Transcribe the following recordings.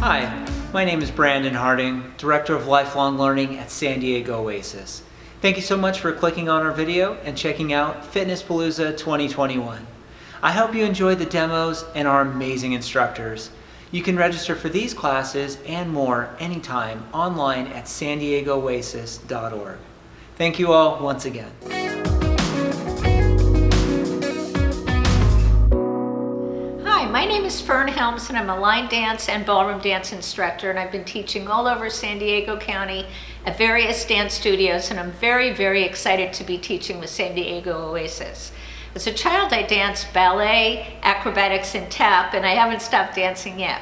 Hi, my name is Brandon Harding, Director of Lifelong Learning at San Diego Oasis. Thank you so much for clicking on our video and checking out Fitness Palooza 2021. I hope you enjoy the demos and our amazing instructors. You can register for these classes and more anytime online at sandiegoasis.org. Thank you all once again. My name is Fern Helms and I'm a line dance and ballroom dance instructor, and I've been teaching all over San Diego County at various dance studios, and I'm very excited to be teaching with San Diego Oasis. As a child, I danced ballet, acrobatics, and tap, and I haven't stopped dancing yet.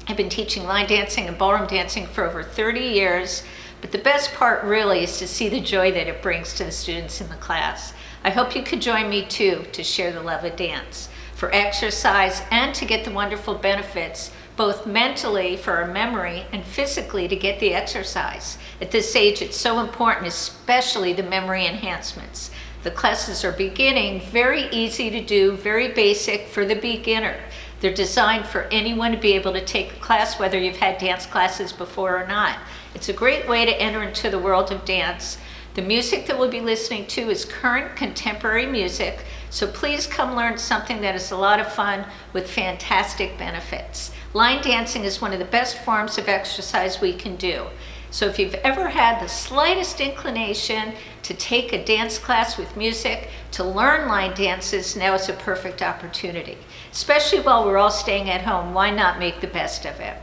I've been teaching line dancing and ballroom dancing for over 30 years, but the best part really is to see the joy that it brings to the students in the class. I hope you could join me too to share the love of dance, for exercise, and to get the wonderful benefits, both mentally for our memory and physically to get the exercise. At this age, it's so important, especially the memory enhancements. The classes are beginning, very easy to do, very basic for the beginner. They're designed for anyone to be able to take a class, whether you've had dance classes before or not. It's a great way to enter into the world of dance. The music that we'll be listening to is current contemporary music, so please come learn something that is a lot of fun with fantastic benefits. Line dancing is one of the best forms of exercise we can do. So if you've ever had the slightest inclination to take a dance class with music, to learn line dances, now is a perfect opportunity. Especially while we're all staying at home, why not make the best of it?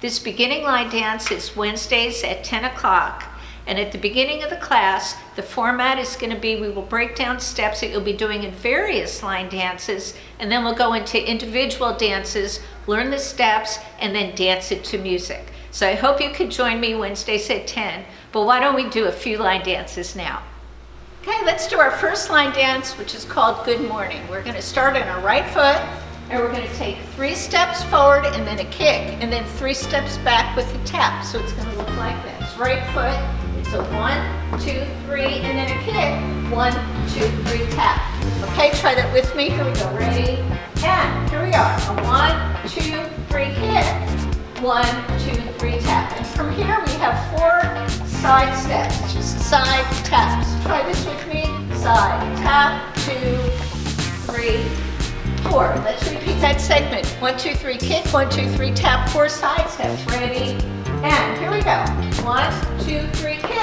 This beginning line dance is Wednesdays at 10 o'clock. And at the beginning of the class, the format is going to be, we will break down steps that you'll be doing in various line dances, and then we'll go into individual dances, learn the steps, and then dance it to music. So I hope you could join me Wednesdays at 10, but why don't we do a few line dances now? Okay, let's do our first line dance, which is called Good Morning. We're going to start on our right foot, and we're going to take 3 steps forward and then a kick, and then 3 steps back with a tap. So it's going to look like this. Right foot. So 1, 2, 3, and then a kick. 1, 2, 3, tap. Okay, try that with me. Here we go. Ready? And here we are. A 1, 2, 3, kick. 1, 2, 3, tap. And from here we have 4 side steps. Just side taps. Try this with me. Side tap. 2, 3, 4. Let's repeat that segment. 1, 2, 3, kick. 1, 2, 3, tap. 4 side steps. Ready? And here we go. 1, 2, 3, kick.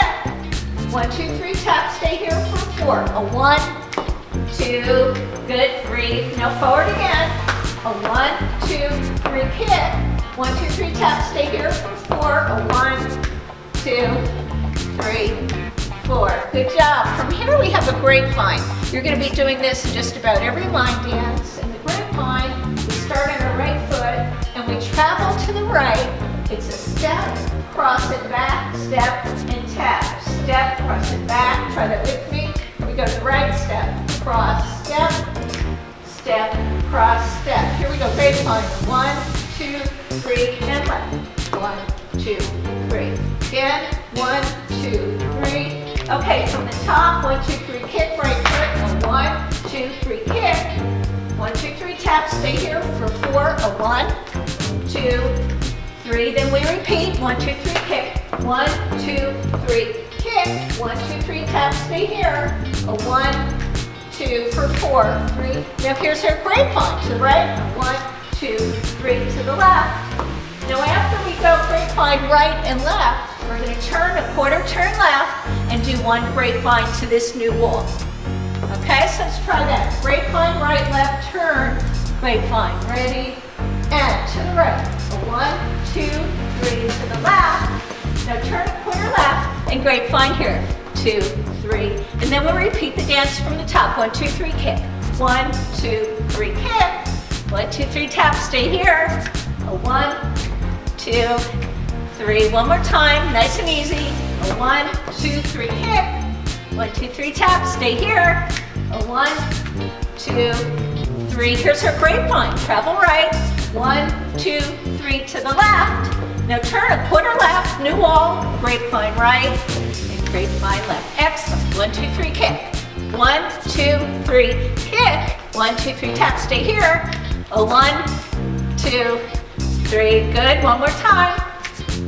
1, 2, 3, tap. Stay here for 4. A 1, 2, good, 3. Now forward again. A 1, 2, 3, kick. 1, 2, 3, tap. Stay here for 4. A 1, 2, 3, 4. Good job. From here we have a grapevine. You're going to be doing this in just about every line dance. In the grapevine, we start on our right foot and we travel to the right. It's a step, cross it back, step, and tap. Step, cross it back. Try that with me. We go to the right, step, cross, step, step, cross, step. Here we go, grapevine. 1, 2, 3, and left. 1, 2, 3. Again, 1, 2, 3. Okay, from the top, 1, 2, 3, kick, right foot. A 1, 2, 3, kick. 1, 2, 3, tap. Stay here for 4. A 1, 2, 3, then we repeat. 1, 2, 3, kick. 1, 2, 3, kick. 1, 2, 3, tap. Stay here. A 1, 2 for 4, 3. Now here's our grapevine to the right. 1, 2, 3 to the left. Now after we go grapevine right and left, we're going to turn a quarter turn left and do 1 grapevine to this new wall. Okay, so let's try that. Grapevine right, left, turn, grapevine. Ready? And to the right. A 1, 2, 3 to the left. Now turn a quarter left and grapevine here. 2, 3. And then we'll repeat the dance from the top. 1, 2, 3, kick. 1, 2, 3, kick. 1, 2, 3, tap. Stay here. A 1, 2, 3. One more time. Nice and easy. A 1, 2, 3, kick. 1, 2, 3, tap. Stay here. A 1, 2, 3. Here's our grapevine. Travel right. 1, 2, 3 to the left. Now turn a quarter left, new wall, grapevine right, and grapevine left. Excellent. 1, 2, 3, kick. 1, 2, 3, kick. 1, 2, 3, tap. Stay here. A 1, 2, 3. Good. One more time.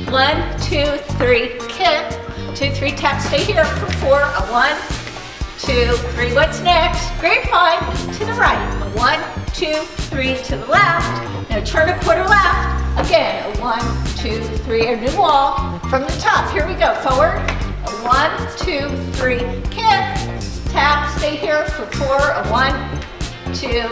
1, 2, 3. Kick. 2, 3. Tap. Stay here for 4. A 1, 2, 3. What's next? Grapevine to the right. A 1, 2, 3 to the left. Now turn a quarter left. Again. A 1, 2, 3. A new wall from the top. Here we go. Forward. A 1, 2, 3. Kick. Tap. Stay here for 4. A 1, 2,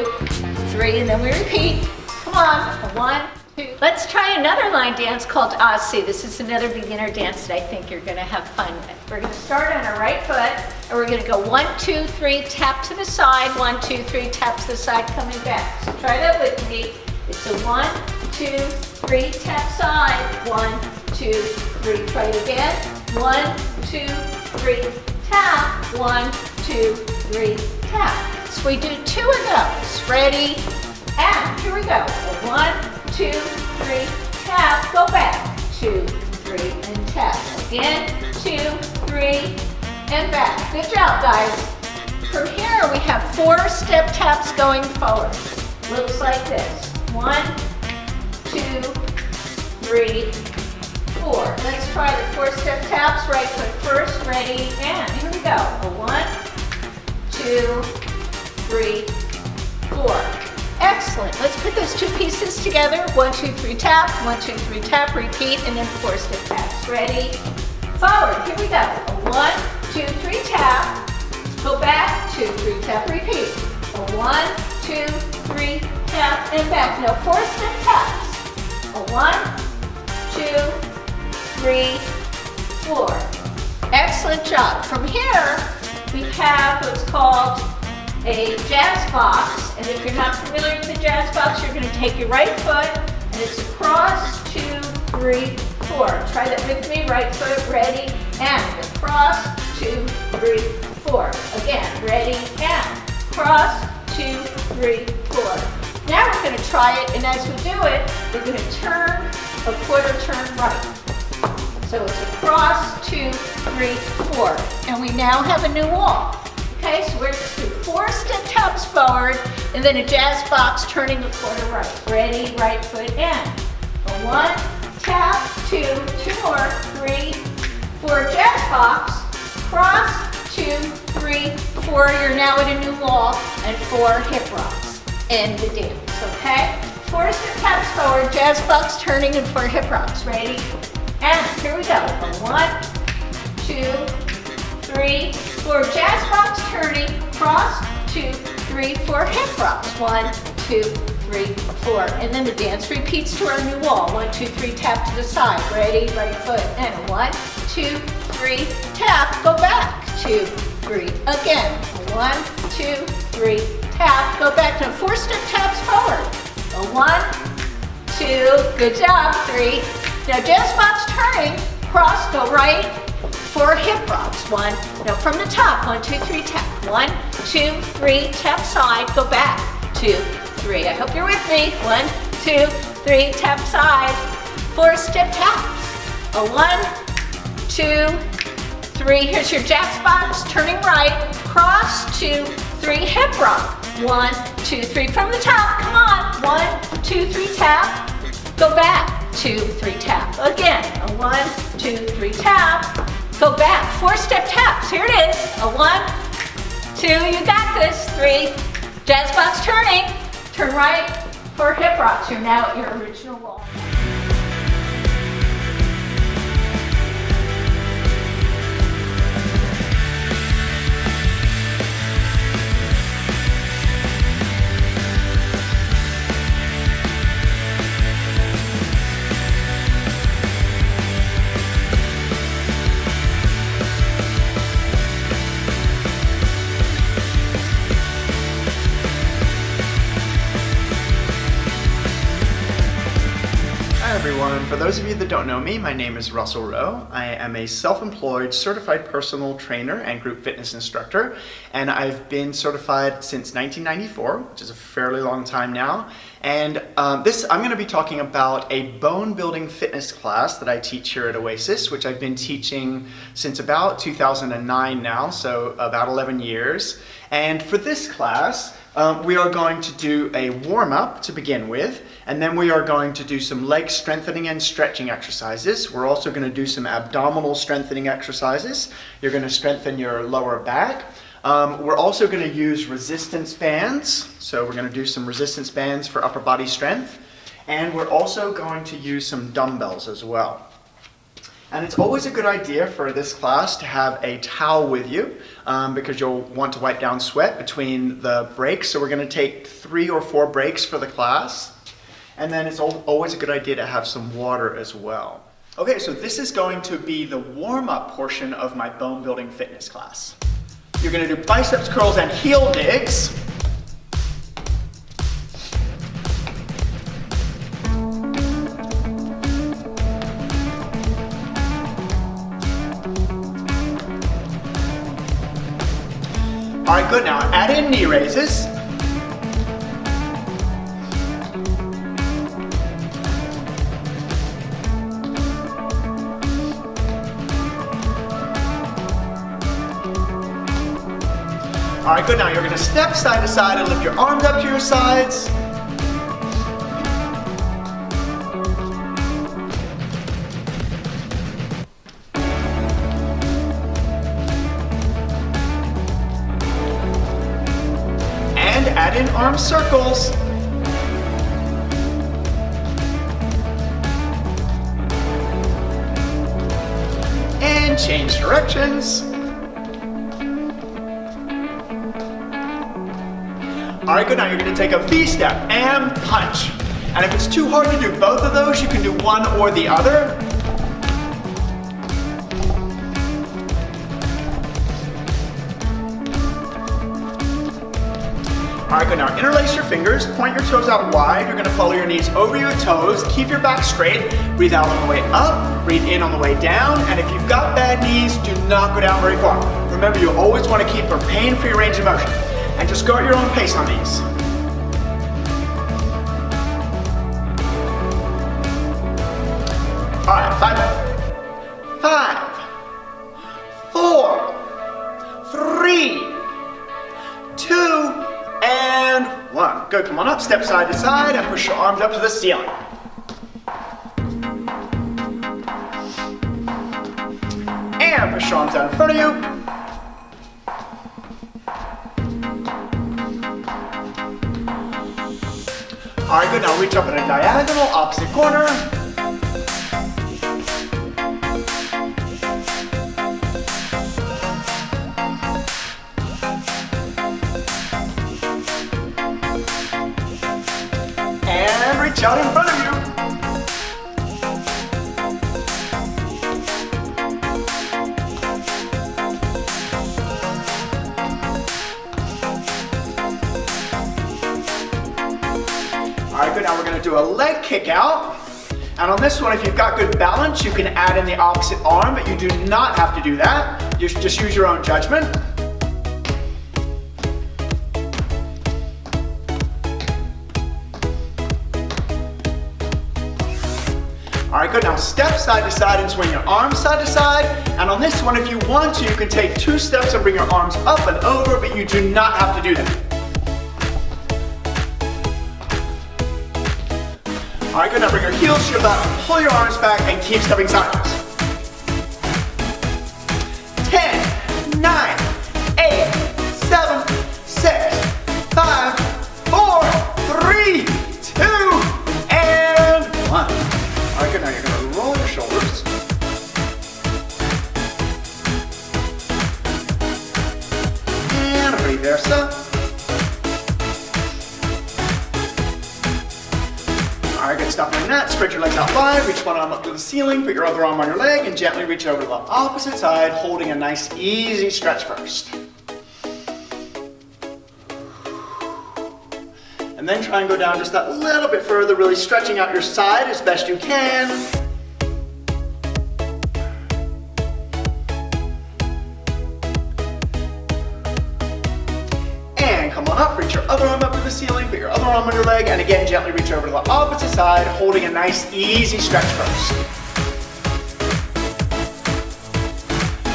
3. And then we repeat. Come on. A 1, 2. Let's try another line dance called Oasis. This is another beginner dance that I think you're going to have fun with. We're going to start on our right foot, and we're going to go 1, 2, 3, tap to the side. 1, 2, 3, tap to the side, coming back. So try that with me. It's a 1, 2, 3, tap side. 1, 2, 3. Try it again. 1, 2, 3, tap. 1, 2, 3, tap. So we do 2 of those. Ready? And here we go. A 1, 2, 3, tap. Go back. 2, 3, and tap. Again. 2, 3, and back. Good job, guys. From here, we have 4 step taps going forward. Looks like this. 1, 2, 3, 4. Let's try the 4 step taps. Right foot first. Ready? And here we go. A 1, 2, 3, 4. Excellent. Let's put those 2 pieces together. 1, 2, 3, tap. 1, 2, 3, tap. Repeat, and then 4 step taps. Ready? Forward. Here we go. A 1, 2, 3, tap. Go back. 2, 3, tap. Repeat. A 1, 2, 3, tap, and back. Now 4 step taps. A 1, 2, 3, 4. Excellent job. From here, we have what's called a jazz box, and if you're not familiar with the jazz box, you're going to take your right foot, and it's across, 2, 3, 4. Try that with me. Right foot, ready, and across, 2, 3, 4. Again, ready, and cross, 2, 3, 4. Now we're going to try it, and as we do it, we're going to turn a quarter turn right. So it's across, 2, 3, 4, and we now have a new wall. Okay, so we're just doing 4 step taps forward, and then a jazz box turning a quarter right. Ready, right foot in. A 1, tap, 2, 2 more, 3, 4, jazz box, cross, 2, 3, 4. You're now at a new wall, and 4 hip rocks. End the dance, okay? 4 step taps forward, jazz box turning, and 4 hip rocks. Ready? And here we go. A 1, 2, 3, 4. Jazz box turning, cross, 2, 3, 4 hip rocks. 1, 2, 3, 4. And then the dance repeats to our new wall. 1, 2, 3, tap to the side. Ready? Right foot. And 1, 2, 3, tap. Go back. 2, 3. Again. 1, 2, 3, tap. Go back. Now 4 step taps forward. A 1, 2. Good job. 3. Now jazz box turning, cross, go right. 4 hip rocks. 1. Now from the top. 1, 2, 3, tap. 1, 2, 3, tap side. Go back. 2, 3. I hope you're with me. 1, 2, 3, tap side. 4 step taps. A 1, 2, 3. Here's your jazz box. Turning right. Cross. 2, 3, hip rock. 1, 2, 3. From the top. Come on. 1, 2, 3, tap. Go back. 2, 3, tap. Again. A 1, 2, 3, tap. Go back. 4 step taps. Here it is. A 1, 2. You got this. 3. Jazz box turning. Turn right. 4 hip rocks. You're now at your original wall. everyone. For those of you that don't know me, my name is Russell Rowe. I am a self-employed certified personal trainer and group fitness instructor, and I've been certified since 1994, which is a fairly long time now. And I'm going to be talking about a bone building fitness class that I teach here at Oasis, which I've been teaching since about 2009 now, so about 11 years. And for this class, we are going to do a warm-up to begin with, and then we are going to do some leg strengthening and stretching exercises. We're also going to do some abdominal strengthening exercises. You're going to strengthen your lower back. We're also going to use resistance bands. So we're going to do some resistance bands for upper body strength. And we're also going to use some dumbbells as well. And it's always a good idea for this class to have a towel with you because you'll want to wipe down sweat between the breaks. So we're going to take 3 or 4 breaks for the class. And then it's always a good idea to have some water as well. Okay, so this is going to be the warm-up portion of my bone building fitness class. You're going to do biceps curls and heel digs. All right, good. Now add in knee raises. All right, good. Now you're going to step side to side and lift your arms up to your sides. And add in arm circles. And change directions. All right, good. Now you're going to take a V-step and punch. And if it's too hard to do both of those, you can do one or the other. All right, good. Now interlace your fingers, point your toes out wide. You're going to follow your knees over your toes. Keep your back straight. Breathe out on the way up, breathe in on the way down. And if you've got bad knees, do not go down very far. Remember, you always want to keep a pain-free range of motion. And just go at your own pace on these. All right, 5 more. 5, 4, 3, 2, and 1. Good, come on up, step side to side, and push your arms up to the ceiling. And push your arms out in front of you. All right, good. Now reach up in a diagonal, opposite corner. And reach out in front of you. All right, good. Now we're going to do a leg kick out. And on this one, if you've got good balance, you can add in the opposite arm, but you do not have to do that. You just use your own judgment. All right, good. Now step side to side and swing your arms side to side. And on this one, if you want to, you can take 2 steps and bring your arms up and over, but you do not have to do that. All right, good. Now bring your heels to your butt, pull your arms back, and keep stepping sideways. 10, 9, 8, 7, 6, 5, 4, 3, 2, and 1. All right, good. Now you're going to roll your shoulders. And reversa. All right, good. Stop doing that. Spread your legs out wide. Reach one arm up to the ceiling. Put your other arm on your leg and gently reach over to the opposite side, holding a nice, easy stretch first. And And then try and go down just that little bit further, really stretching out your side as best you can. And come on up, reach your other arm up to the ceiling, put your other arm on your leg, and again, gently reach over to the opposite side, holding a nice, easy stretch first.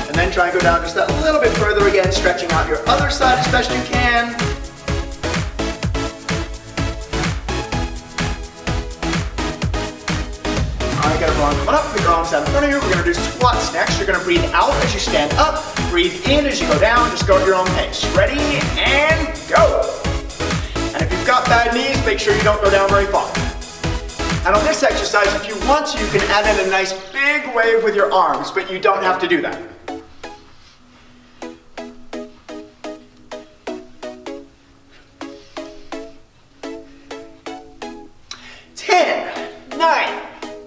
And then try and go down just that little bit further again, stretching out your other side as best you can. Alright, got everyone come on up, put your arms out in front of you. We're going to do squats next. You're going to breathe out as you stand up, breathe in as you go down, just go at your own pace. Ready, and go! And if you've got bad knees, make sure you don't go down very far. And on this exercise, if you want to, you can add in a nice big wave with your arms, but you don't have to do that. 10, 9,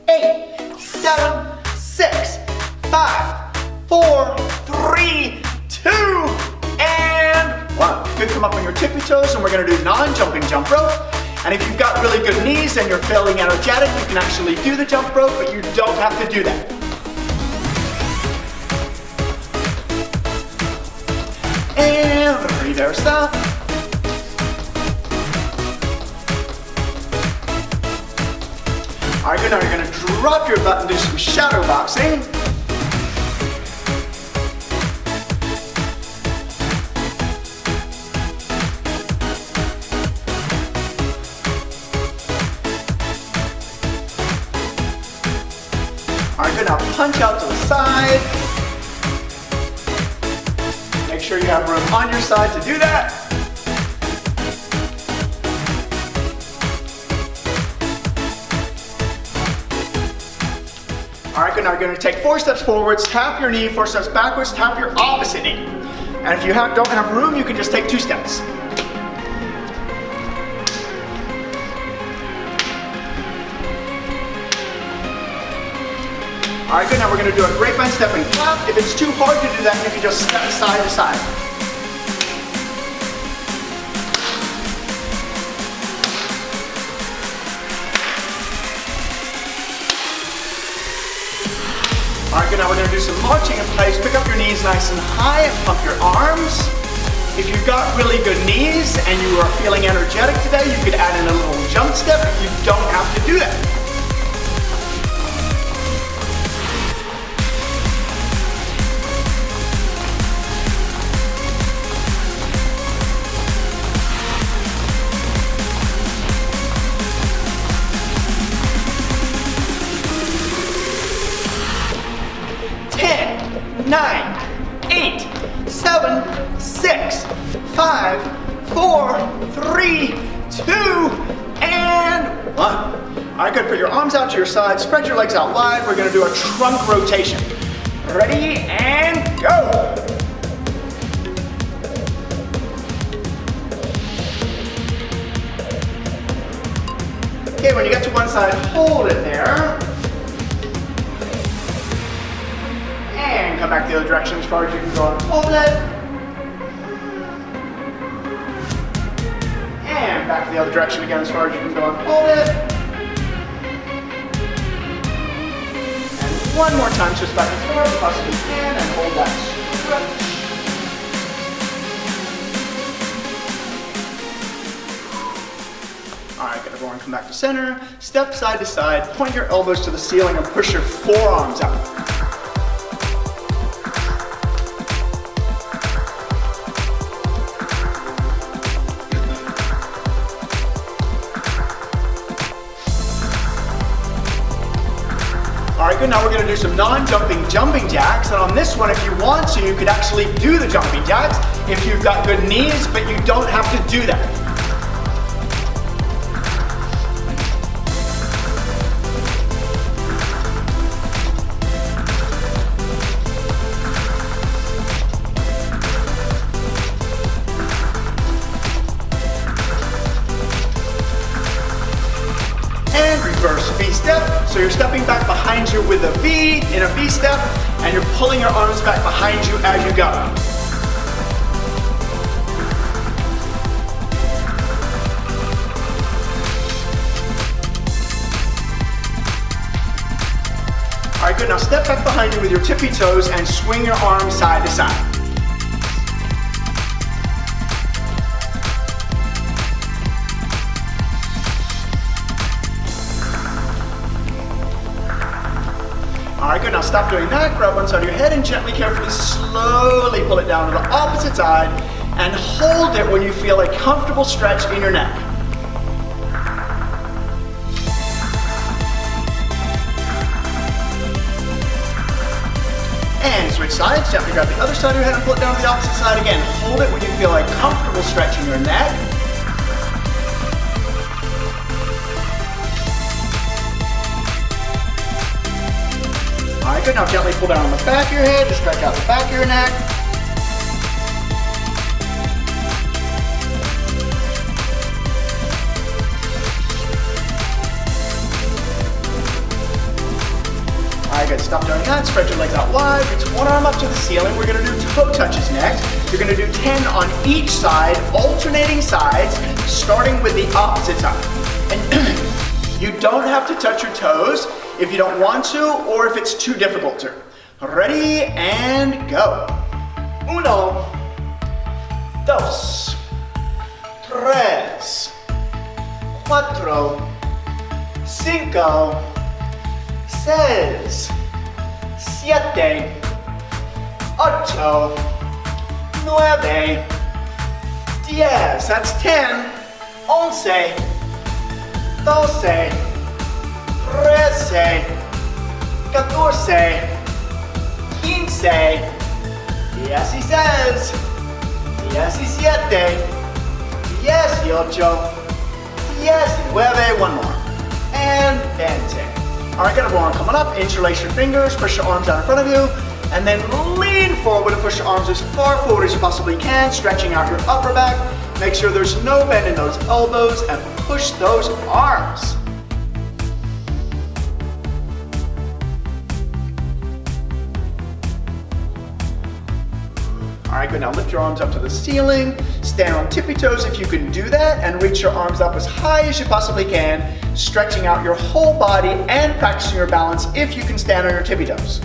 8, 7, 6, 5, 4, 3, 2, and 1. Good, come up on your tippy toes, and we're going to do non-jumping jump rope. And if you've got really good knees and you're feeling energetic, you can actually do the jump rope, but you don't have to do that. And 3, there, stop. Alright, good, now you're going to drop your butt and do some shadow boxing. Alright, good, now punch out to the side. Make sure you have room on your side to do that. Alright, good, now you're going to take 4 steps forwards, tap your knee, 4 steps backwards, tap your opposite knee. And if you don't have room, you can just take 2 steps. Alright, good, now we're going to do a grapevine step and clap. If it's too hard to do that, you can just step side to side. Alright, good, now we're going to do some marching in place. Pick up your knees nice and high and pump your arms. If you've got really good knees and you are feeling energetic today, you could add in a little jump step. You don't have to do that. Nine, 8, 7, 6, 5, 4, 3, 2, and 1. Alright, good. Put your arms out to your side, spread your legs out wide. We're going to do a trunk rotation. Ready, and go! Okay, when you get to one side, hold it there. And come back the other direction as far as you can go and hold it. And back the other direction again as far as you can go and hold it. And one more time, just back and forth, possibly can, and hold that stretch. Alright, good, everyone come back to center. Step side to side, point your elbows to the ceiling and push your forearms out. Alright, good, now we're going to do some non-jumping jumping jacks, and on this one, if you want to, you could actually do the jumping jacks if you've got good knees, but you don't have to do that. Reverse V step, so you're stepping back behind you with a V in a V step, and you're pulling your arms back behind you as you go. good. Now step back behind you with your tippy toes and swing your arms side to side. All right, good. Now stop doing that. Grab one side of your head and gently, carefully, slowly pull it down to the opposite side and hold it when you feel a comfortable stretch in your neck. And switch sides. Gently grab the other side of your head and pull it down to the opposite side again. Hold it when you feel a comfortable stretch in your neck. All right, good. Now gently pull down on the back of your head to stretch out the back of your neck. All right, good. Stop doing that. Spread your legs out wide. Reach one arm up to the ceiling. We're going to do toe touches next. You're going to do 10 on each side, alternating sides, starting with the opposite side. And you don't have to touch your toes if you don't want to or if it's too difficult to. Ready and go. 1, 2, 3, 4, 5, 6, 7, 8, 9, 10. That's 10, 11, 12, 13, 14, 15, 16, 17, 18, 19, one more, and 20. All right, good, everyone, coming up, interlace your fingers, push your arms out in front of you, and then lean forward and push your arms as far forward as you possibly can, stretching out your upper back. Make sure there's no bend in those elbows and push those arms. All right, good. Now lift your arms up to the ceiling. Stand on tippy toes if you can do that, and reach your arms up as high as you possibly can, stretching out your whole body and practicing your balance if you can stand on your tippy toes.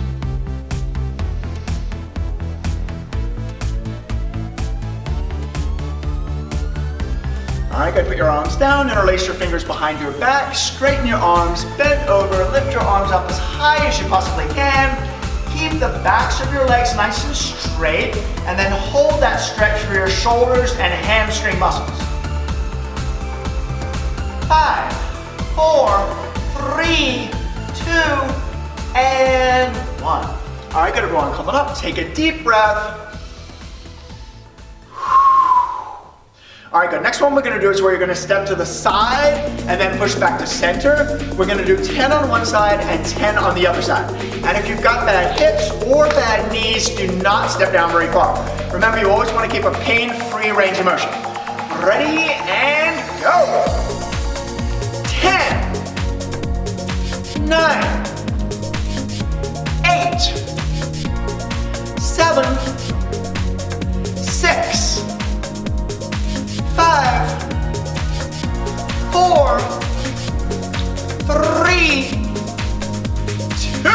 All right, good. Put your arms down, interlace your fingers behind your back, straighten your arms, bend over, lift your arms up as high as you possibly can. Keep the backs of your legs nice and straight, and then hold that stretch for your shoulders and hamstring muscles. 5, 4, 3, 2, and 1. All right, good, everyone. Coming up, take a deep breath. All right, good. Next one we're going to do is where you're going to step to the side and then push back to center. We're going to do 10 on one side and 10 on the other side. And if you've got bad hips or bad knees, do not step down very far. Remember, you always want to keep a pain-free range of motion. Ready and go. 10, 9, 8, 7, 6, 5, 4, 3, 2,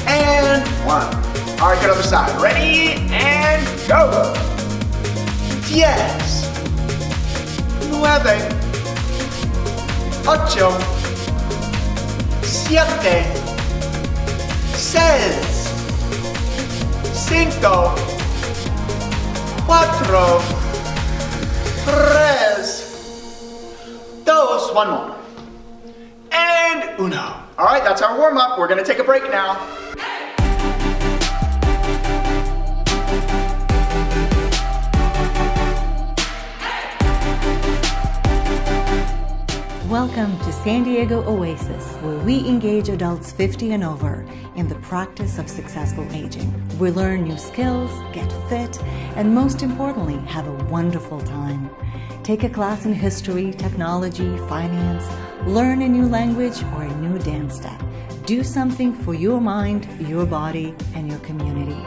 and 1. All right, good, other side. Ready and go. 10, 9, 8, 7, 6, 5, 4, 3, 2, one more, and 1. All right, that's our warm-up. We're gonna take a break now. Welcome to San Diego Oasis, where we engage adults 50 and over in the practice of successful aging. We learn new skills, get fit, and most importantly, have a wonderful time. Take a class in history, technology, finance, learn a new language or a new dance step. Do something for your mind, your body, and your community.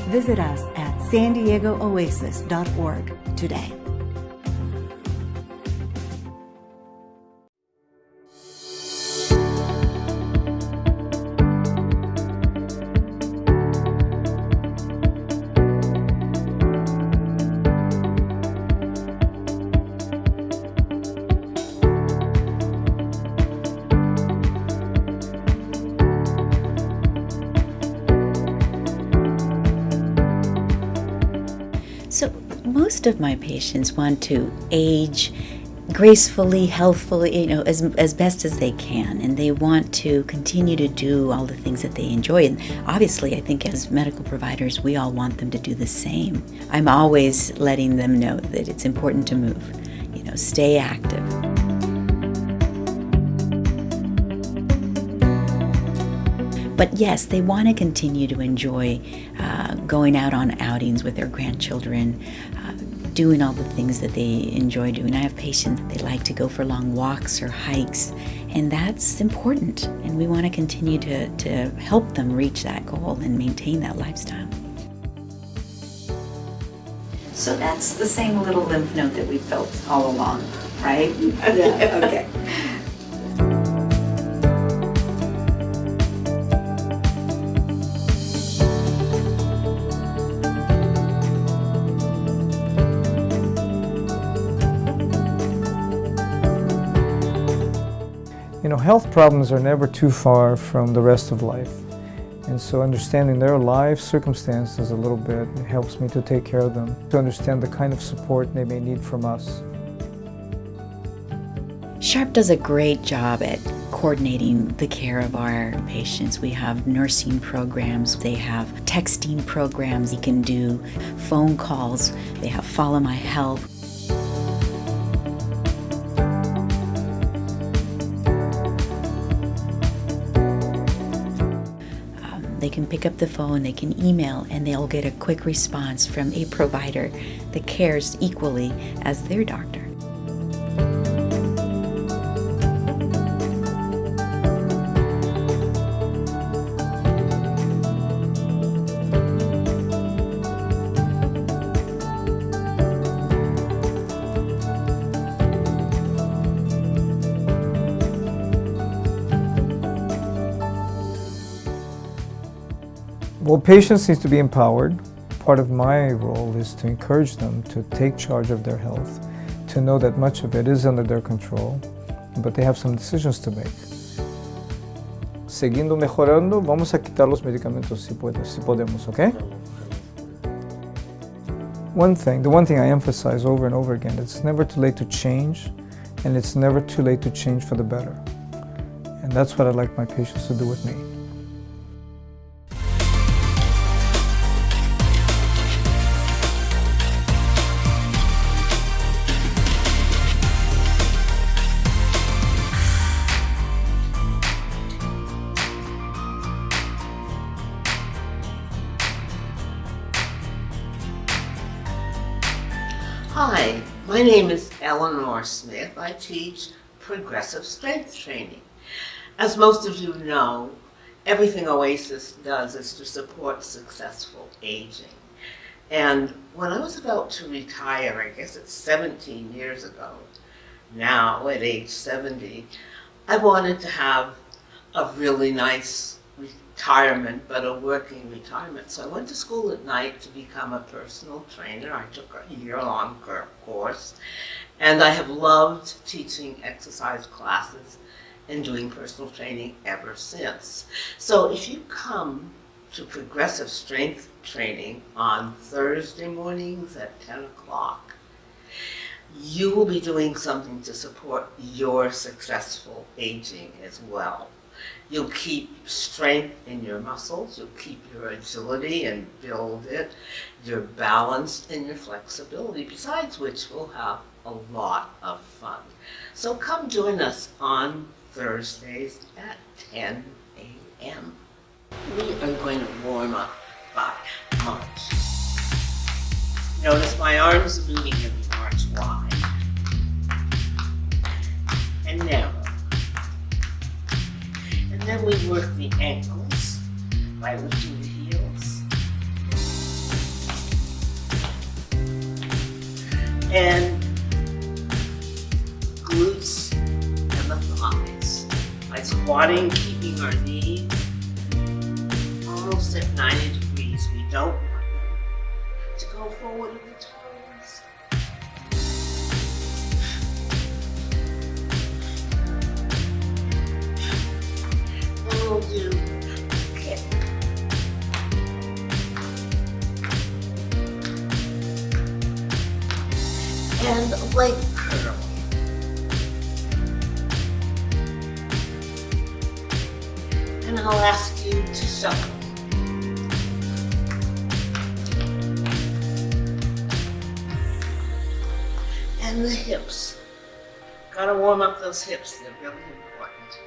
Visit us at sandiegooasis.org today. Most of my patients want to age gracefully, healthfully, as best as they can, and they want to continue to do all the things that they enjoy. And obviously, I think as medical providers, we all want them to do the same. I'm always letting them know that it's important to move, stay active. But yes, they want to continue to enjoy going out on outings with their grandchildren, doing all the things that they enjoy doing. I have patients, they like to go for long walks or hikes, and that's important. And we want to continue to help them reach that goal and maintain that lifestyle. So that's the same little lymph node that we felt all along, right? Yeah, okay. Health problems are never too far from the rest of life. And so understanding their life circumstances a little bit helps me to take care of them, to understand the kind of support they may need from us. Sharp does a great job at coordinating the care of our patients. We have nursing programs, they have texting programs, they can do phone calls, they have Follow My Health. They can pick up the phone, they can email, and they'll get a quick response from a provider that cares equally as their doctor. Well, patients need to be empowered. Part of my role is to encourage them to take charge of their health, to know that much of it is under their control, but they have some decisions to make. Seguindo mejorando, vamos a quitar los medicamentos si podemos, okay? The one thing I emphasize over and over again, it's never too late to change, and it's never too late to change for the better. And that's what I'd like my patients to do with me. Hi, my name is Elinor Smith. I teach progressive strength training. As most of you know, everything Oasis does is to support successful aging. And when I was about to retire, I guess it's 17 years ago, now at age 70, I wanted to have a really nice retirement, but a working retirement. So I went to school at night to become a personal trainer. I took a year-long course, and I have loved teaching exercise classes and doing personal training ever since. So if you come to progressive strength training on Thursday mornings at 10 o'clock, you will be doing something to support your successful aging as well. You'll keep strength in your muscles, you'll keep your agility and build it, your balance and your flexibility, besides which we'll have a lot of fun. So come join us on Thursdays at 10 a.m. We are going to warm up by march. Notice my arms are moving in the march wide and narrow. And then we work the ankles by lifting the heels. And glutes and the thighs by squatting, keeping our knees almost at 90 degrees. We don't want them to go forward in the toes. We'll do kick. and a leg curl. And I'll ask you to shuffle. And the hips. Gotta warm up those hips, they're really important.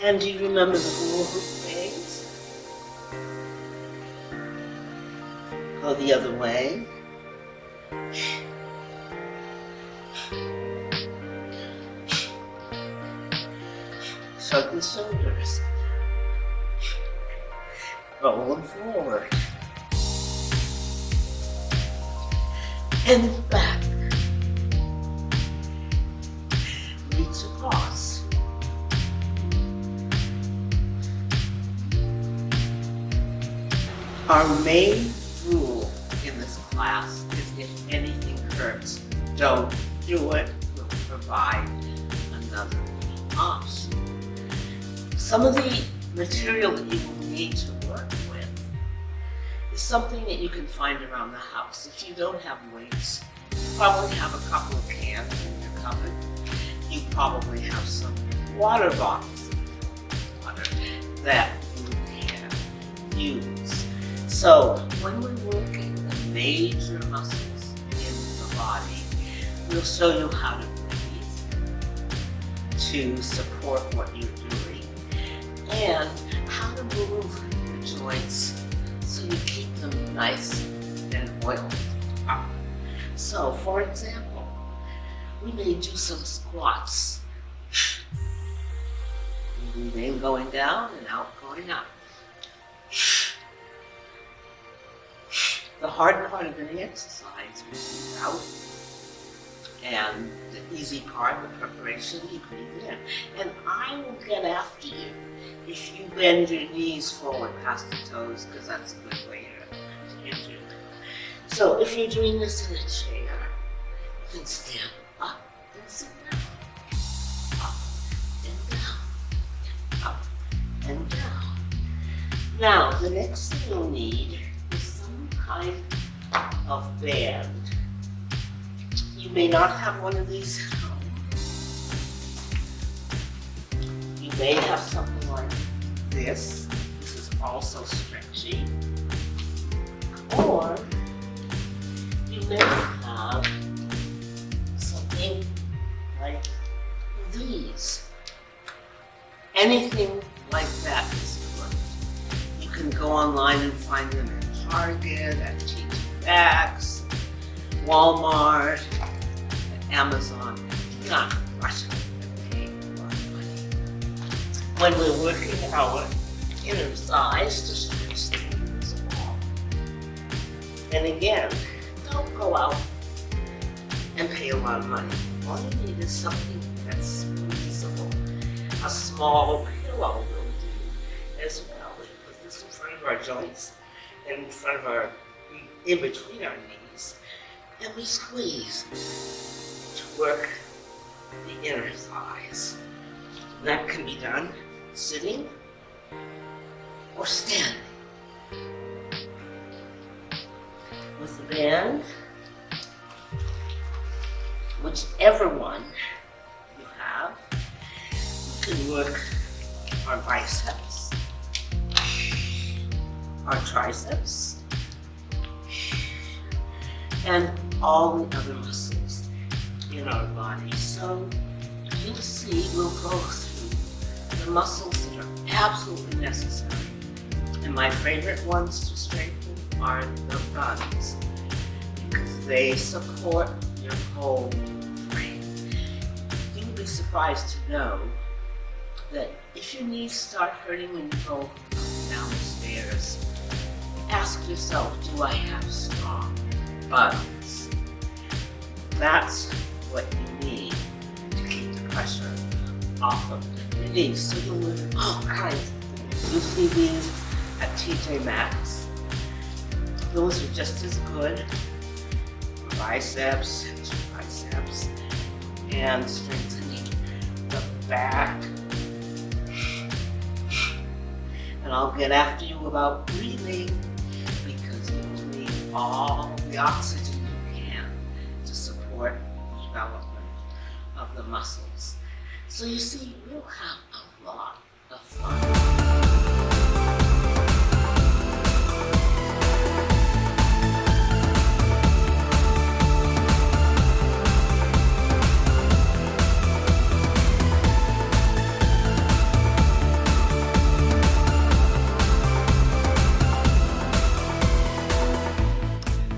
And do you remember the hula hoop phase? Go the other way. Shrug the shoulders. Roll them forward. And back. Reach across. Our main rule in this class is if anything hurts, don't do it. We'll provide another option. Some of the material that you will need to work with is something that you can find around the house. If you don't have weights, you probably have a couple of cans in your cupboard. You probably have some water bottles of water that you can use. So when we're working the major muscles in the body, we'll show you how to breathe to support what you're doing and how to move the joints so you keep them nice and oiled up. So for example, we may do some squats. Breathe in going down and out going up. The hard part of any exercise is breathe out, and the easy part, the preparation, you breathe in. And I will get after you if you bend your knees forward past the toes, because that's a good way to injure them. So if you're doing this in a chair, you can stand up and sit down. Up and down. Up and down. Now, the next thing you'll need is some kind of band. You may not have one of these at home. You may have something like this. This is also stretchy. Or you may have something like these. Anything like that is good. You can go online and find them at Target, at TJ Maxx, Walmart, at Amazon. Not rushing and paying a lot of money. When we're working our inner thighs to stretch things along. And again, don't go out and pay a lot of money. All you need is something that's reasonable. A small pillow will do as well. We put this in front of our joints and in front of in between our knees, and we squeeze to work the inner thighs. That can be done sitting or standing. With the band, whichever one you have, you can work our biceps, our triceps, and all the other muscles in our body. So you'll see we'll go through the muscles that are absolutely necessary. And my favorite ones to strengthen are the runs, because they support your whole frame. You'll be surprised to know that if your knees start hurting when you go up and down the stairs, ask yourself, do I have strong buns? That's what you need to keep the pressure off of your knees. So you'll learn all kinds of things. You see these at TJ Maxx. Those are just as good. Biceps and triceps, and strengthening the back. And I'll get after you about breathing, because you need all the oxygen support development of the muscles. So you see, we'll have a lot of fun.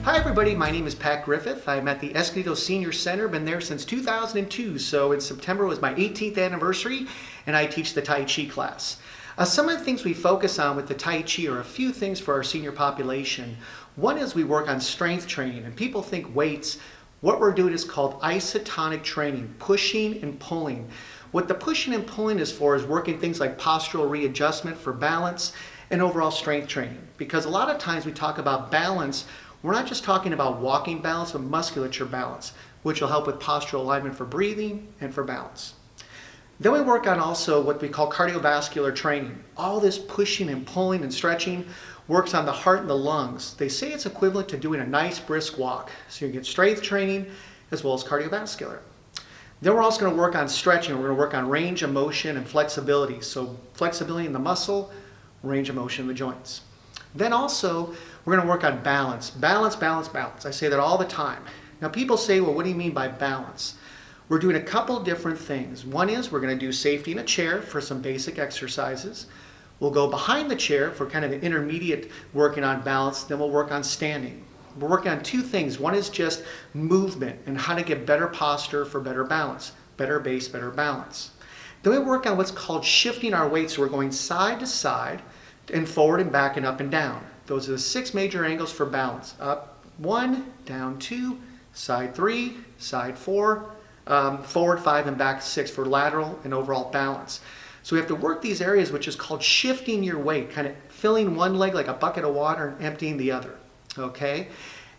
Hi everybody, my name is Pat Griffith. I'm at the Escondido Senior Center, been there since 2002, so in September was my 18th anniversary, and I teach the Tai Chi class. Some of the things we focus on with the Tai Chi are a few things for our senior population. One is we work on strength training, and people think weights. What we're doing is called isotonic training, pushing and pulling. What the pushing and pulling is for is working things like postural readjustment for balance and overall strength training. Because a lot of times we talk about balance, we're not just talking about walking balance, but musculature balance, which will help with postural alignment for breathing and for balance. Then we work on also what we call cardiovascular training. All this pushing and pulling and stretching works on the heart and the lungs. They say it's equivalent to doing a nice brisk walk. So you get strength training as well as cardiovascular. Then we're also going to work on stretching. We're going to work on range of motion and flexibility. So flexibility in the muscle, range of motion in the joints. Then also, we're going to work on balance. Balance, balance, balance. I say that all the time. Now people say, well, what do you mean by balance? We're doing a couple different things. One is we're going to do safety in a chair for some basic exercises. We'll go behind the chair for kind of an intermediate working on balance. Then we'll work on standing. We're working on two things. One is just movement and how to get better posture for better balance, better base, better balance. Then we work on what's called shifting our weight. So we're going side to side and forward and back and up and down. Those are the 6 major angles for balance. Up 1, down 2, side 3, side 4, forward 5 and back 6 for lateral and overall balance. So we have to work these areas, which is called shifting your weight, kind of filling one leg like a bucket of water and emptying the other, okay?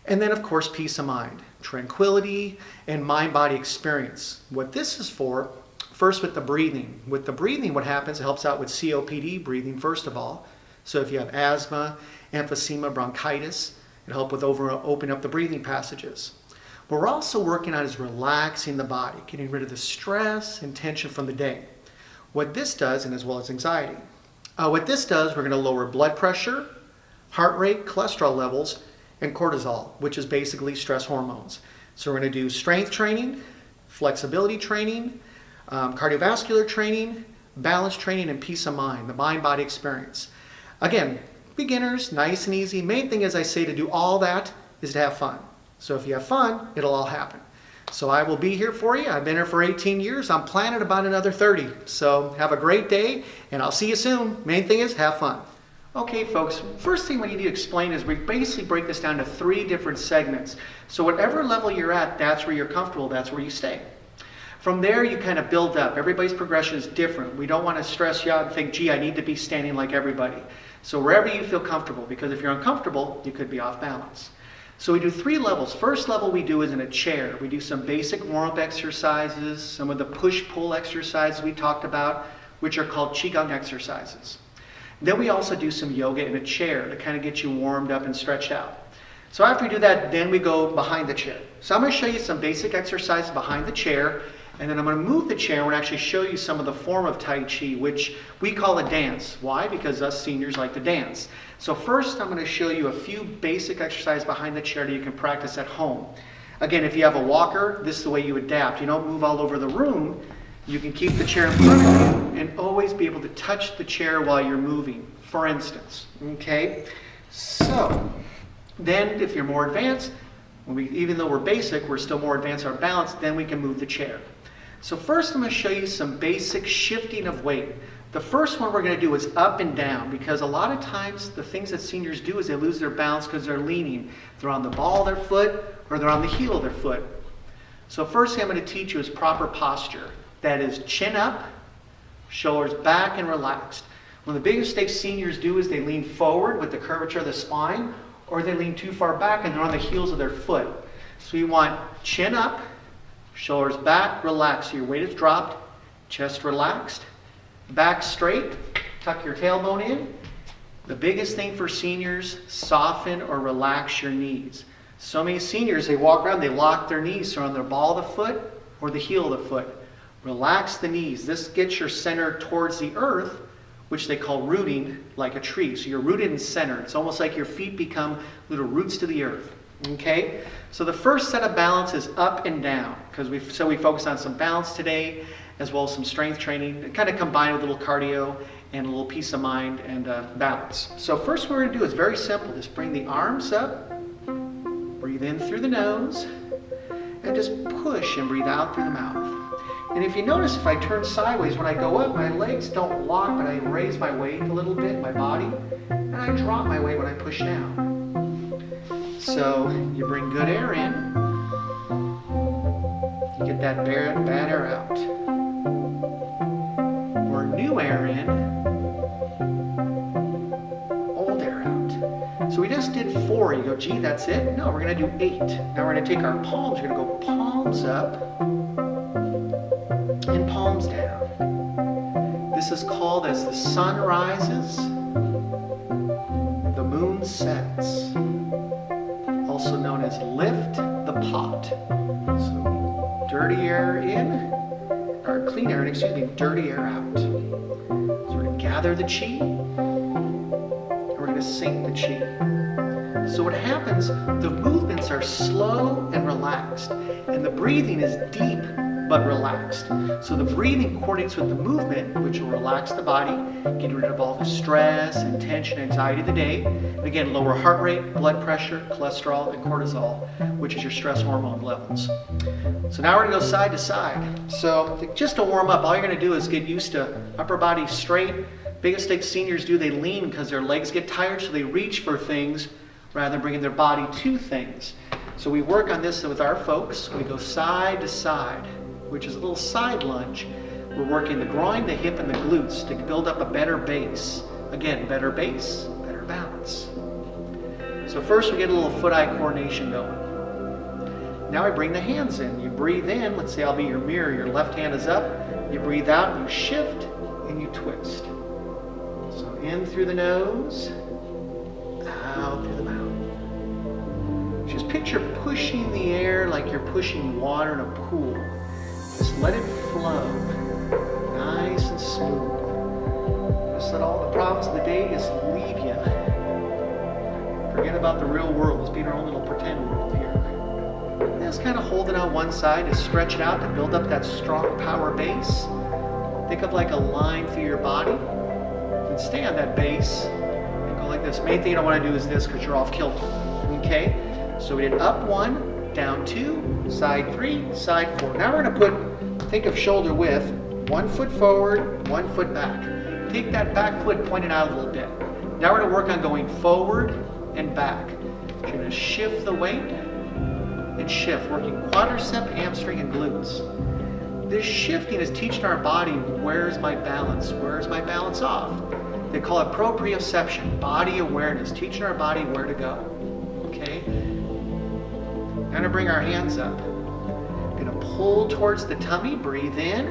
And then of course, peace of mind, tranquility, and mind-body experience. What this is for, first with the breathing. With the breathing, what happens, it helps out with COPD, breathing first of all. So if you have asthma, emphysema, bronchitis, it'll help with open up the breathing passages. What we're also working on is relaxing the body, getting rid of the stress and tension from the day. What this does, and as well as anxiety, what this does, we're going to lower blood pressure, heart rate, cholesterol levels, and cortisol, which is basically stress hormones. So we're going to do strength training, flexibility training, cardiovascular training, balance training, and peace of mind, the mind-body experience. Again, beginners, nice and easy. Main thing, as I say, to do all that is to have fun. So if you have fun, it'll all happen. So I will be here for you. I've been here for 18 years. I'm planning about another 30. So have a great day, and I'll see you soon. Main thing is have fun. Okay, folks, first thing we need to explain is we basically break this down to 3 different segments. So whatever level you're at, that's where you're comfortable, that's where you stay. From there, you kind of build up. Everybody's progression is different. We don't want to stress you out and think, gee, I need to be standing like everybody. So wherever you feel comfortable, because if you're uncomfortable, you could be off balance. So we do 3 levels. First level we do is in a chair. We do some basic warm-up exercises, some of the push-pull exercises we talked about, which are called Qigong exercises. Then we also do some yoga in a chair to kind of get you warmed up and stretched out. So after we do that, then we go behind the chair. So I'm going to show you some basic exercises behind the chair, and then I'm going to move the chair and we'll actually show you some of the form of Tai Chi, which we call a dance. Why? Because us seniors like to dance. So first I'm going to show you a few basic exercises behind the chair that you can practice at home. Again, if you have a walker, this is the way you adapt. You don't move all over the room. You can keep the chair in front of you and always be able to touch the chair while you're moving, for instance. Okay? So, then if you're more advanced, even though we're basic, we're still more advanced in our balance, then we can move the chair. So first I'm going to show you some basic shifting of weight. The first one we're going to do is up and down, because a lot of times the things that seniors do is they lose their balance because they're leaning. They're on the ball of their foot or they're on the heel of their foot. So first thing I'm going to teach you is proper posture. That is chin up, shoulders back and relaxed. One of the biggest mistakes seniors do is they lean forward with the curvature of the spine, or they lean too far back and they're on the heels of their foot. So you want chin up, shoulders back, relaxed. So your weight is dropped, chest relaxed, back straight, tuck your tailbone in. The biggest thing for seniors, soften or relax your knees. So many seniors, they walk around, they lock their knees, so on the ball of the foot or the heel of the foot. Relax the knees. This gets your center towards the earth, which they call rooting like a tree. So you're rooted and centered. It's almost like your feet become little roots to the earth. Okay? So the first set of balance is up and down, because we focus on some balance today, as well as some strength training, kind of combined with a little cardio and a little peace of mind and balance. So first what we're going to do is very simple. Just bring the arms up, breathe in through the nose, and just push and breathe out through the mouth. And if you notice, if I turn sideways, when I go up, my legs don't lock, but I raise my weight a little bit, my body, and I drop my weight when I push down. So you bring good air in, you get that bad air out. Or new air in, old air out. So we just did 4. You go, gee, that's it? No, we're going to do 8. Now we're going to take our palms, we're going to go palms up and palms down. This is called as the sun rises, the moon sets. Also known as lift the pot. So dirty air in, or clean air in, excuse me, dirty air out. So we're going to gather the chi, and we're going to sink the chi. So what happens, the movements are slow and relaxed, and the breathing is deep but relaxed. So the breathing coordinates with the movement, which will relax the body, get rid of all the stress and tension, anxiety of the day. And again, lower heart rate, blood pressure, cholesterol, and cortisol, which is your stress hormone levels. So now we're going to go side to side. So just to warm up, all you're going to do is get used to upper body straight. Biggest mistake seniors do, they lean because their legs get tired, so they reach for things rather than bringing their body to things. So we work on this with our folks. We go side to side, which is a little side lunge. We're working the groin, the hip, and the glutes to build up a better base. Again, better base, better balance. So first we get a little foot-eye coordination going. Now I bring the hands in. You breathe in, let's say I'll be your mirror. Your left hand is up. You breathe out, you shift, and you twist. So in through the nose, out through the mouth. Just picture pushing the air like you're pushing water in a pool. Just let it flow, nice and smooth. Just let all the problems of the day just leave you. Forget about the real world. Let's be in our own little pretend world here. And just kind of hold it on one side and stretch it out to build up that strong power base. Think of like a line through your body. And stay on that base and go like this. Main thing you don't want to do is this because you're off kilter. Okay? So we did up 1, down 2, side 3, side 4. Now we're going to think of shoulder width, 1 foot forward, 1 foot back. Take that back foot, point it out a little bit. Now we're going to work on going forward and back. You're going to shift the weight and shift, working quadricep, hamstring, and glutes. This shifting is teaching our body, where's my balance? Where's my balance off? They call it proprioception, body awareness, teaching our body where to go. Okay? Now we're going to bring our hands up. We're going to pull towards the tummy, breathe in,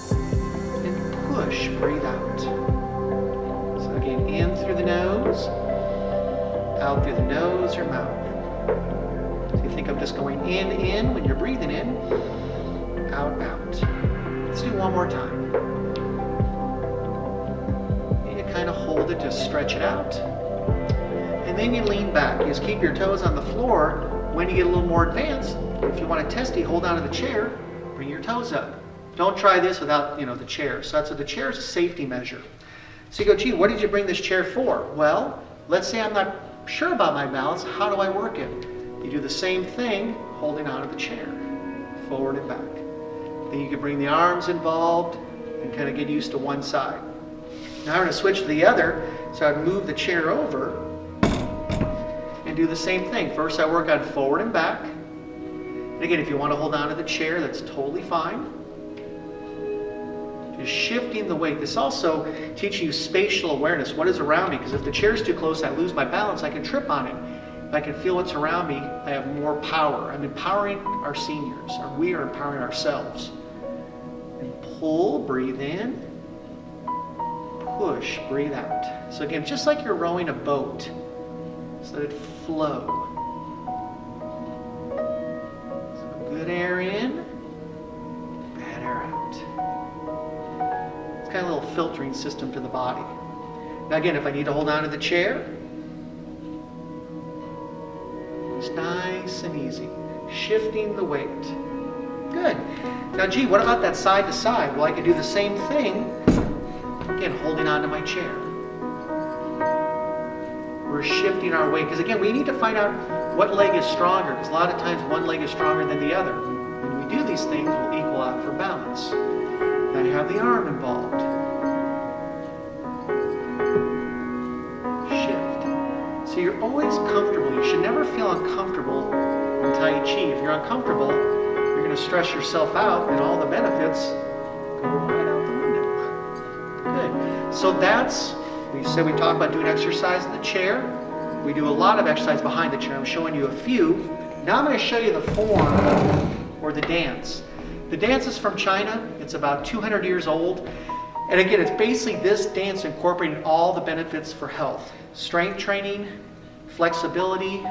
and push, breathe out. So again, in through the nose, out through the nose or mouth. So you think I'm just going in when you're breathing in, out. Let's do one more time. You kind of hold it, just stretch it out. And then you lean back. You just keep your toes on the floor. When you get a little more advanced, if you want to test it, hold on to the chair, bring your toes up. Don't try this without, the chair. So the chair is a safety measure. So you go, gee, what did you bring this chair for? Well, let's say I'm not sure about my balance. How do I work it? You do the same thing, holding onto the chair, forward and back. Then you can bring the arms involved and kind of get used to one side. Now I'm going to switch to the other, so I'd move the chair over and do the same thing. First I work on forward and back. And again, if you want to hold on to the chair, that's totally fine. Just shifting the weight. This also teaches you spatial awareness. What is around me? Because if the chair's too close, I lose my balance, I can trip on it. If I can feel what's around me, I have more power. I'm empowering our seniors, or we are empowering ourselves. And pull, breathe in, push, breathe out. So again, just like you're rowing a boat, so let it flow. filtering system to the body. Now again, if I need to hold on to the chair, it's nice and easy, shifting the weight. Good. Now gee, what about that side to side? Well, I could do the same thing, again, holding on to my chair. We're shifting our weight, because again, we need to find out what leg is stronger, because a lot of times one leg is stronger than the other. When we do these things, we'll equal out for balance. Now you have the arm involved. Shift. So you're always comfortable. You should never feel uncomfortable in Tai Chi. If you're uncomfortable, you're going to stress yourself out, and all the benefits go right out the window. Good. So that's, we said we talked about doing exercise in the chair. We do a lot of exercise behind the chair. I'm showing you a few. Now I'm going to show you the form, or the dance. The dance is from China. It's about 200 years old. And again, it's basically this dance incorporating all the benefits for health. Strength training, flexibility,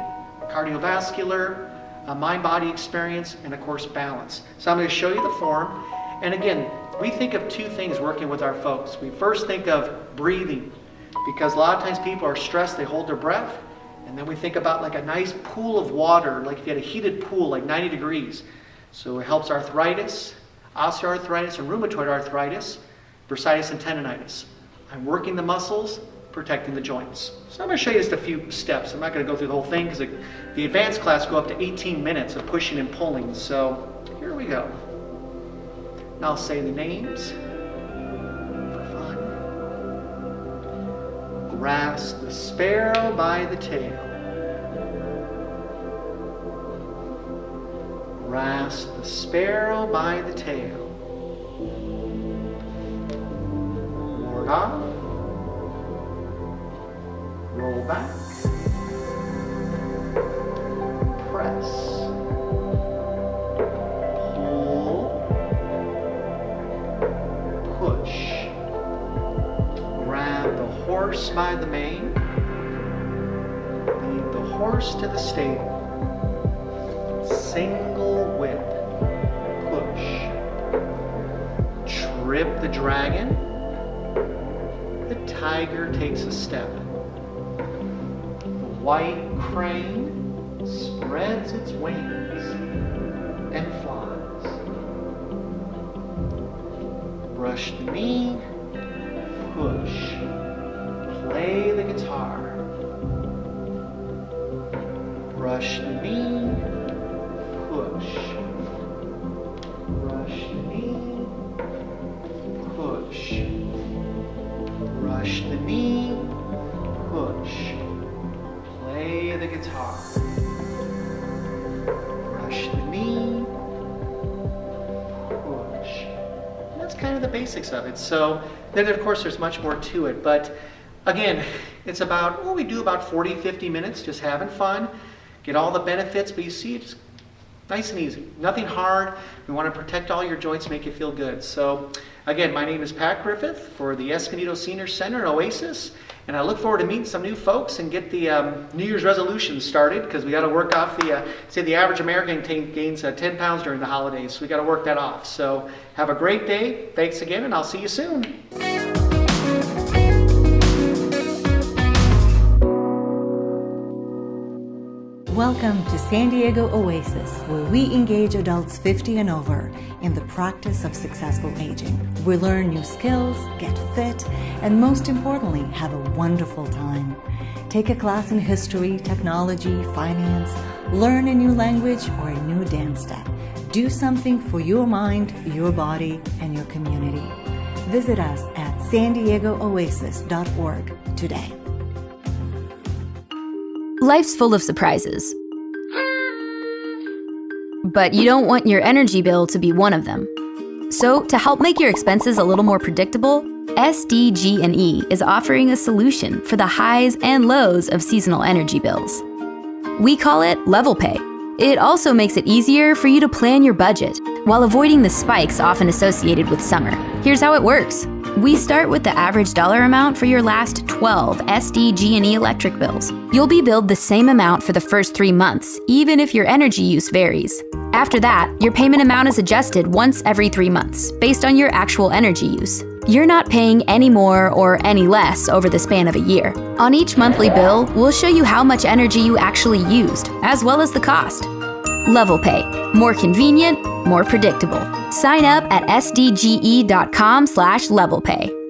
cardiovascular, mind-body experience, and of course balance. So I'm going to show you the form. And again, we think of two things working with our folks. We first think of breathing, because a lot of times people are stressed, they hold their breath. And then we think about like a nice pool of water, like if you had a heated pool, like 90 degrees. So it helps arthritis, osteoarthritis, and rheumatoid arthritis, bursitis, and tendonitis. I'm working the muscles, protecting the joints. So I'm going to show you just a few steps. I'm not going to go through the whole thing, because the advanced class go up to 18 minutes of pushing and pulling. So here we go. Now I'll say the names for fun. Grasp the sparrow by the tail. Grasp the sparrow by the tail. Ward off. Roll back. Press. Pull. Push. Grab the horse by the mane. Lead the horse to the stable. Single whip, push. Trip the dragon. The tiger takes a step. The white crane spreads its wings and flies. Brush the knee, push. Play the guitar. Brush the knee, push. Brush the knee, push. Brush the knee, push. Play the guitar. Brush the knee, push. And that's kind of the basics of it. So then of course there's much more to it, but again, it's about, well, we do about 40-50 minutes just having fun, get all the benefits, but you see it's nice and easy, nothing hard. We want to protect all your joints, make you feel good. So again, my name is Pat Griffith for the Escondido Senior Center and Oasis, and I look forward to meeting some new folks and get the New Year's resolutions started, because we got to work off the, say the average American gains 10 pounds during the holidays, so we got to work that off. So have a great day, thanks again, and I'll see you soon. Welcome to San Diego Oasis, where we engage adults 50 and over in the practice of successful aging. We learn new skills, get fit, and most importantly, have a wonderful time. Take a class in history, technology, finance, learn a new language or a new dance step. Do something for your mind, your body, and your community. Visit us at sandiegooasis.org today. Life's full of surprises. But you don't want your energy bill to be one of them. So, to help make your expenses a little more predictable, SDG&E is offering a solution for the highs and lows of seasonal energy bills. We call it Level Pay. It also makes it easier for you to plan your budget while avoiding the spikes often associated with summer. Here's how it works. We start with the average dollar amount for your last 12 SDG&E electric bills. You'll be billed the same amount for the first 3 months, even if your energy use varies. After that, your payment amount is adjusted once every 3 months, based on your actual energy use. You're not paying any more or any less over the span of a year. On each monthly bill, we'll show you how much energy you actually used, as well as the cost. Level Pay. More convenient, more predictable. Sign up at sdge.com/levelpay.